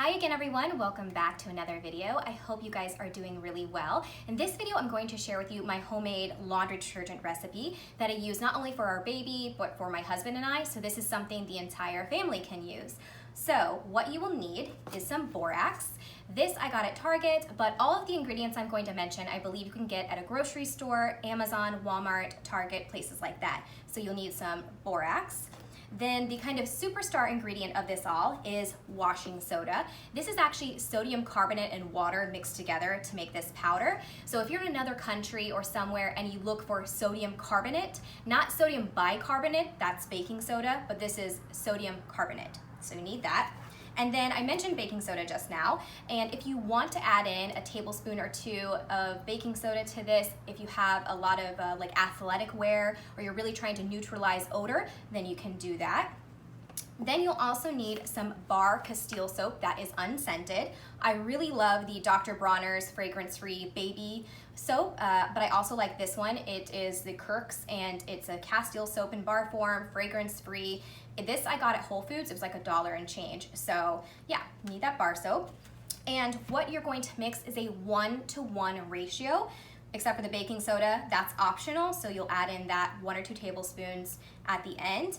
Hi again everyone, welcome back to another video. I hope you guys are doing really well. In this video, I'm going to share with you my homemade laundry detergent recipe that I use not only for our baby, but for my husband and I, so this is something the entire family can use. So what you will need is some borax. This I got at Target, but all of the ingredients I'm going to mention, I believe you can get at a grocery store, Amazon, Walmart, Target, places like that. So you'll need some borax. Then the kind of superstar ingredient of this all is washing soda. This is actually sodium carbonate and water mixed together to make this powder. So if you're in another country or somewhere and you look for sodium carbonate, not sodium bicarbonate, that's baking soda, but this is sodium carbonate. So you need that. And then I mentioned baking soda just now, and if you want to add in a tablespoon or two of baking soda to this, if you have a lot of like athletic wear or you're really trying to neutralize odor, then you can do that. Then you'll also need some bar Castile soap that is unscented. I really love the Dr. Bronner's fragrance-free baby soap, but I also like this one. It is the Kirk's and it's a Castile soap in bar form, fragrance-free. This I got at Whole Foods, it was like $1 and change. So yeah, you need that bar soap. And what you're going to mix is a 1-to-1 ratio, except for the baking soda, that's optional. So you'll add in that 1 or 2 tablespoons at the end.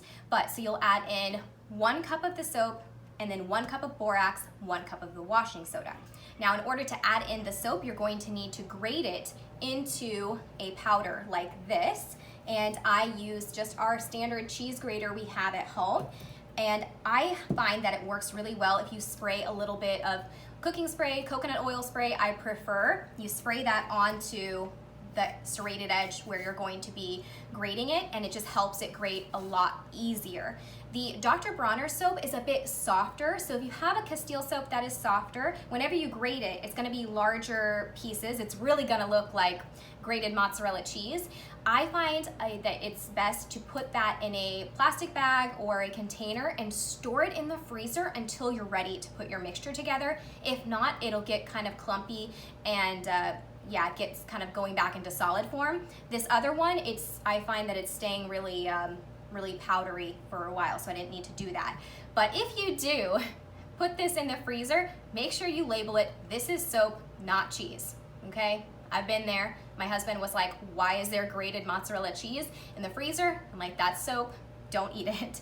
So you'll add in 1 cup of the soap and then 1 cup of borax, 1 cup of the washing soda. Now, in order to add in the soap, you're going to need to grate it into a powder like this. And I use just our standard cheese grater we have at home. And I find that it works really well if you spray a little bit of cooking spray, coconut oil spray, I prefer. You spray that onto the serrated edge where you're going to be grating it, and it just helps it grate a lot easier. The Dr. Bronner soap is a bit softer, so if you have a Castile soap that is softer, whenever you grate it, it's gonna be larger pieces. It's really gonna look like grated mozzarella cheese. I find that it's best to put that in a plastic bag or a container and store it in the freezer until you're ready to put your mixture together. If not, it'll get kind of clumpy and yeah, it gets kind of going back into solid form. This other one, I find that it's staying really, really powdery for a while, so I didn't need to do that. But if you do put this in the freezer, make sure you label it, this is soap, not cheese, okay? I've been there. My husband was like, why is there grated mozzarella cheese in the freezer? I'm like, that's soap, don't eat it.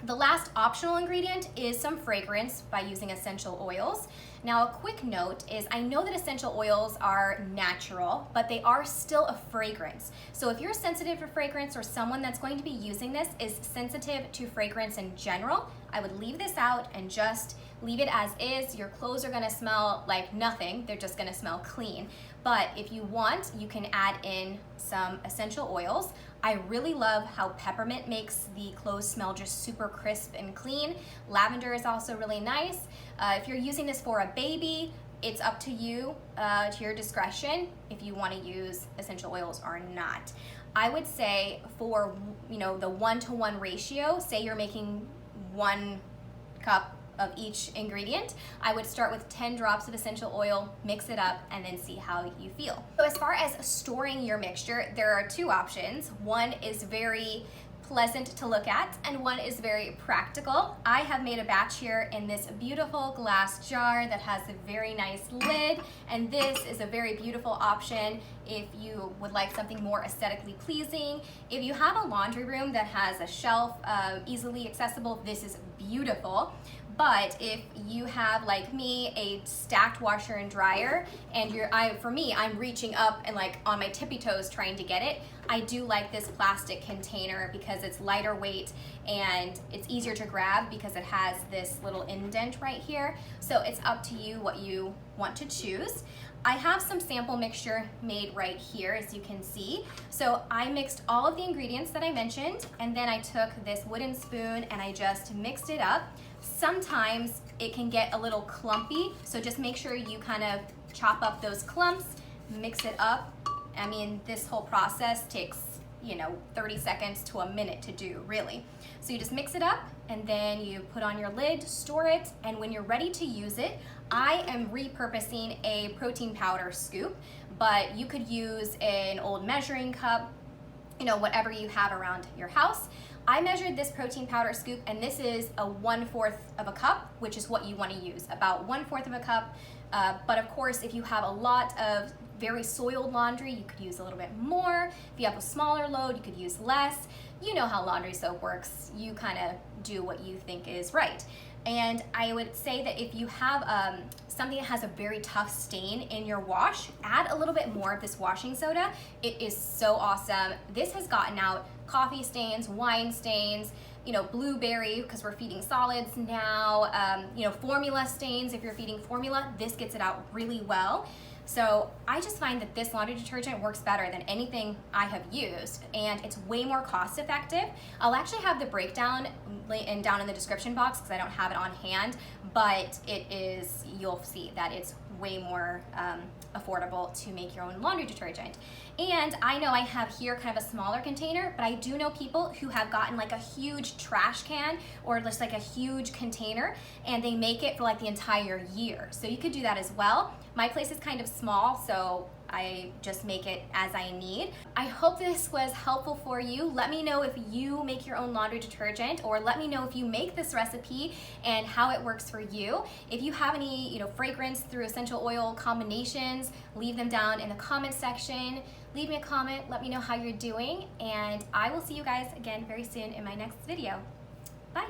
The last optional ingredient is some fragrance by using essential oils. Now, a quick note is I know that essential oils are natural, but they are still a fragrance. So if you're sensitive to fragrance or someone that's going to be using this is sensitive to fragrance in general, I would leave this out and just leave it as is. Your clothes are gonna smell like nothing. They're just gonna smell clean. But if you want, you can add in some essential oils. I really love how peppermint makes the clothes smell just super crisp and clean. Lavender is also really nice. If you're using this for a baby, it's up to you, to your discretion, if you want to use essential oils or not. I would say for the 1-to-1 ratio, say you're making 1 cup of each ingredient, I would start with 10 drops of essential oil, mix it up, and then see how you feel. So as far as storing your mixture, there are 2 options. One is very pleasant to look at, and one is very practical. I have made a batch here in this beautiful glass jar that has a very nice lid, and this is a very beautiful option if you would like something more aesthetically pleasing. If you have a laundry room that has a shelf easily accessible, this is beautiful. But if you have, like me, a stacked washer and dryer, and for me, I'm reaching up and like on my tippy toes trying to get it, I do like this plastic container because it's lighter weight and it's easier to grab because it has this little indent right here. So it's up to you what you want to choose. I have some sample mixture made right here, as you can see. So I mixed all of the ingredients that I mentioned, and then I took this wooden spoon and I just mixed it up. Sometimes it can get a little clumpy, so just make sure you kind of chop up those clumps, mix it up. I mean, this whole process takes 30 seconds to a minute to do, really. So you just mix it up and then you put on your lid, store it, and when you're ready to use it, I am repurposing a protein powder scoop, but you could use an old measuring cup, whatever you have around your house. I measured this protein powder scoop, and this is a 1/4 of a cup, which is what you want to use, about 1/4 of a cup. But of course, if you have a lot of very soiled laundry, you could use a little bit more. If you have a smaller load, you could use less. You know how laundry soap works. You kind of do what you think is right. And I would say that if you have something that has a very tough stain in your wash, add a little bit more of this washing soda. It is so awesome. This has gotten out coffee stains, wine stains, you know, blueberry, because we're feeding solids now, you know, formula stains. If you're feeding formula, this gets it out really well. So I just find that this laundry detergent works better than anything I have used, and it's way more cost effective. I'll actually have the breakdown down in the description box because I don't have it on hand, but it is, you'll see that it's way more affordable to make your own laundry detergent. And I know I have here kind of a smaller container, but I do know people who have gotten like a huge trash can or just like a huge container, and they make it for like the entire year. So you could do that as well. My place is kind of small, so I just make it as I need. I hope this was helpful for you. Let me know if you make your own laundry detergent, or let me know if you make this recipe and how it works for you. If you have any, you know, fragrance through essential oil combinations, leave them down in the comment section. Leave me a comment, let me know how you're doing, and I will see you guys again very soon in my next video. Bye.